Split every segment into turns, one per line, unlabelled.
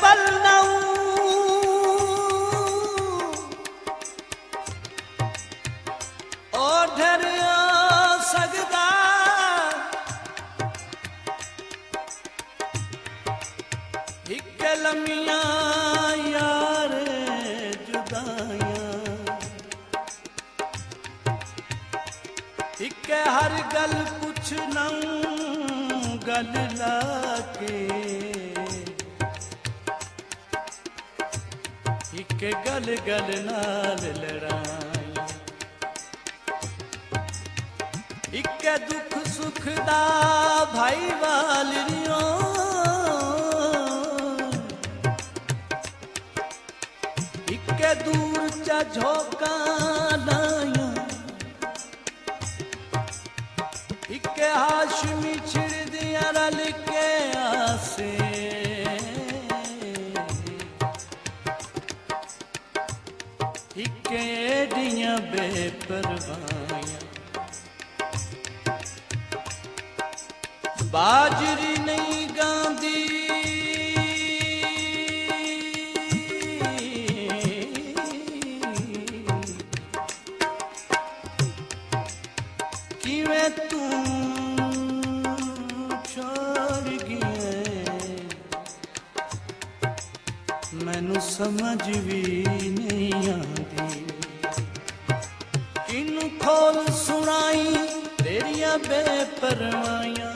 पलनऊ ओढ़र सगदा हिक लमिया यार जुदाया हिक हर गल पुछनऊ गल लाके हिक गल गल नाल लड़ाई हिक दुख सुख दा भाई वालियो हिक दूर चा झोंका लाया हिक हाशमी छिड़ दिया रल के आसे हिक एडियां बेपरवाहियां बाजरी नहीं गांदी किवें तू छोड़ गया मैनू समझ भी नहीं आती किनू खोल सुनाई तेरिया बेपरवाहियां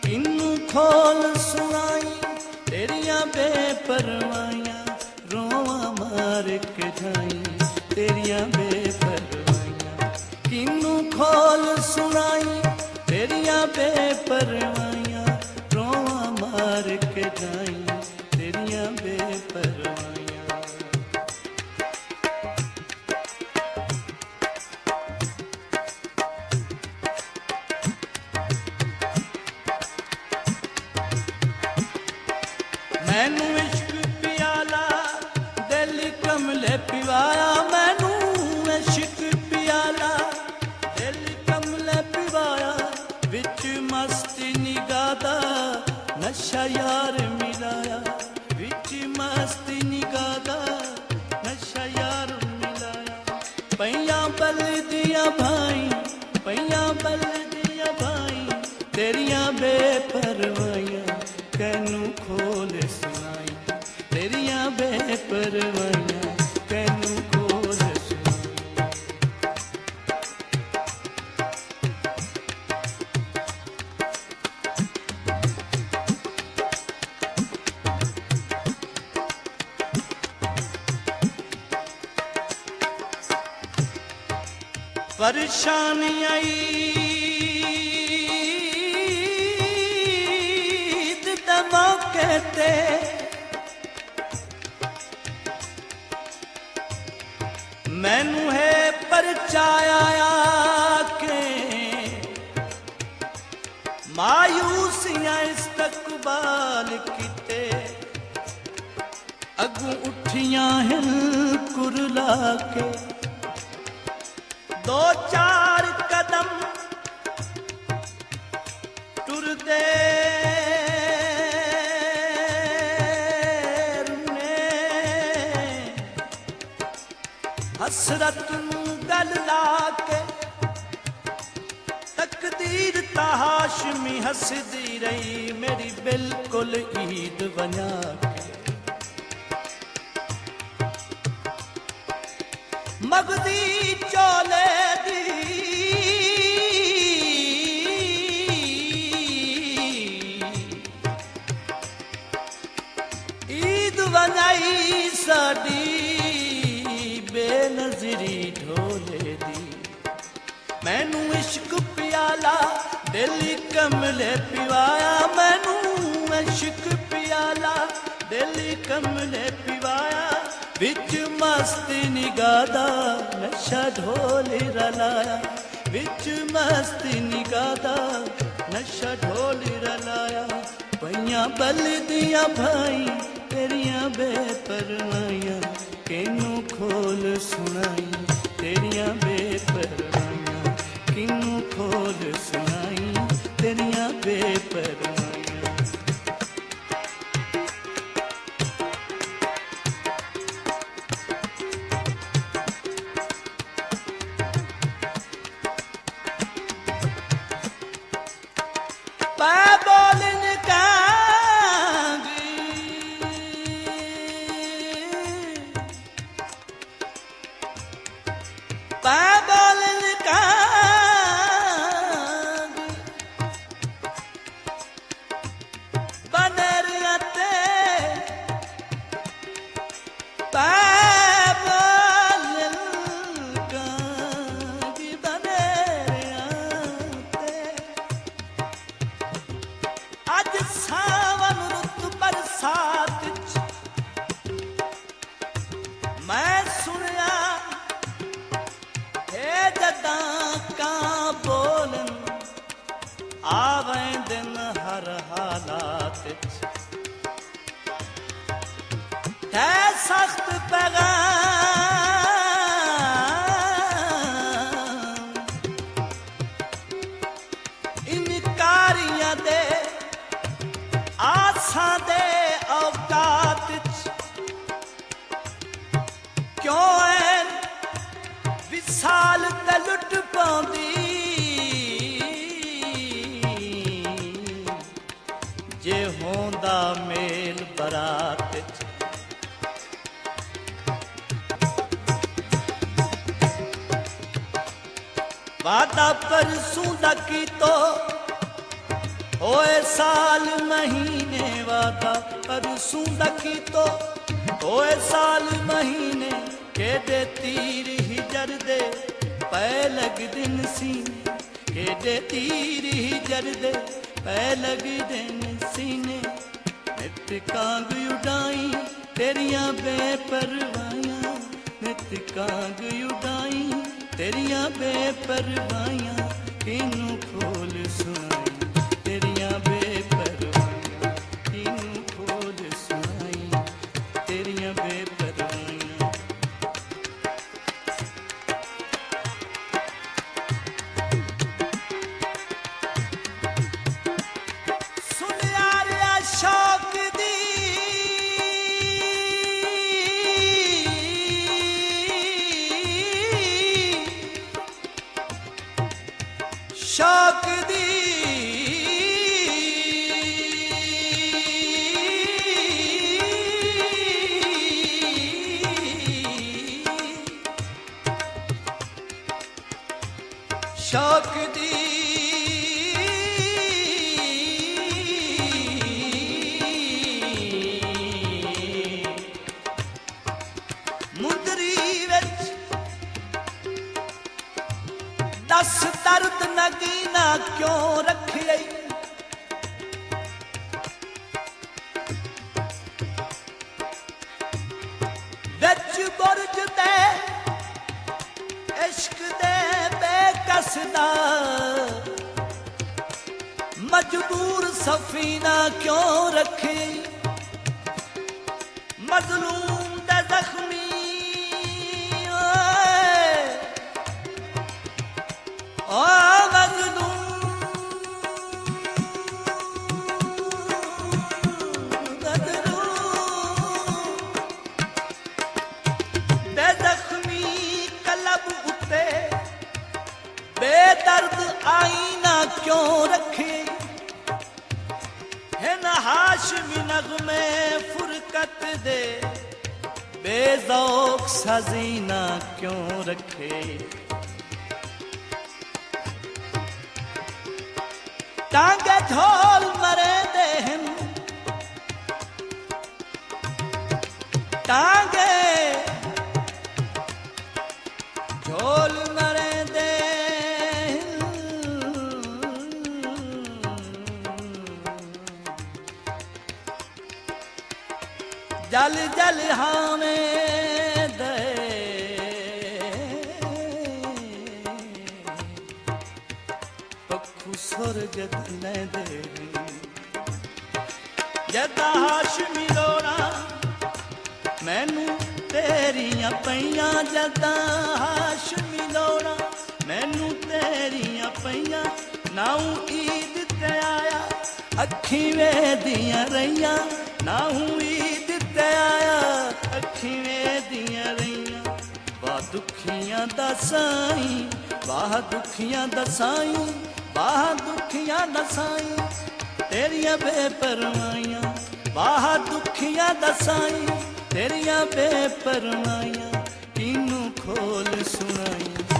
किनू खोल सुनाई तेरिया बेपरवाहियां रोवा मार के जाई तेरिया बेपरवाहियां किनू खोल सुनाई तेरिया बेपरवाहियां रोवा मार के जाई तेरिया बेपरवाहियां मैनू इश्क पियाला दिल कमले पिवाया मैनू इश्क पियाला दिल कमले पिवाया विच मस्ती निगादा नशा यार मिलाया विच मस्ती निगादा नशा यार मिलाया पैया बल दिया भाई पैया बल दिया भाई तेरिया बेपरवाहियां कैनू खोल सुनाई तेरिया बेपरवाहियां कैनू खोल सुनाई परेशानी आई मौके ते मैनू है परचाया के मायूसियां इस्तकबाल किते अगू उठियां हिल कुरला के दो चार कदम टुर दे हसरत गल लाके तकदीर हाशमी हसदी रही मेरी बिल्कुल ईद बना के मगदी चोले दी ईद बनाई साडी बेनज़री ढोले दी मैनू इश्क पियाला दिल कमले पिवाया मैनू इश्क पियाला दिल कमले पिवाया विच मस्ती निगादा नशा ढोल रलाया विच मस्ती निगादा नशा ढोल रलाया पैया बल दिया भाई तेरिया बेपरवाहियां किनू खोल सुनाई तेरिया बेपरवाहियां किनू खोल सुनाई तेरिया बेपरवाहियां पै बोलन कांगी पै बोलन कांगी बनेरियाते पै बोलन कांगी बनेरियाते अज सावन रुत बरसात मैं सुनिया हे जदां का बोलन आवे दिन हर हालात है सख्त पैगाम इनकारियां दे आसां दे औकात क्यों है विसाल ते लुट पाउंदी जे होंदा मेल बरात वादा परसों दा कीतो होए साल महीने वादा परसों दा कीतो होए साल महीने केडे तीर हिजर दे पै लग दिन सीने केडे तीर हिजर दे पै लग दिन सीने नित कांग उडाई तेरियां बेपरवाइयां नित कांग उडाई तेरियां बेपरवाइयां किनू खोल सुनाई तेरियां बेपरवाइयां किनू खोल सुनाई तेरियां बेपरवाइयां सुन यारिया शौक दी शौक दी शौक दी मुंदरी विच दस दर्द नगीना क्यों रखिए विच बुरज दे इश्क दे बेकसदा मजबूर सफीना क्यों रखे मजलूम दे जख्मी ओ मजलूम दे जख्मी कलब उते बेदर्द आईना क्यों रखे है न हाशमी नगमे फुरकत दे बेज़ौक सजीना क्यों रखे टांगे झोल मरे देहन टांगे झोल मरे देहन जल जल हामे दे पखू सुरगत न दे जदा हाशमी लोड़ा मैनू तेरियां पईयां जदा हाशमी लोड़ा मैनू तेरियां पईयां नाऊ ईद ते आया अखी वेदियां रहियां नाऊ ईद ते आया अखी वेदियां रहियां वाह दुखियां दा साईं वाह दुखियां दा साईं वाह दुखियां दा साईं तेरिया बेपरवाइयां बाह दुखियां दसाई तेरिया बेपरवाइयां किनू खोल सुनाई।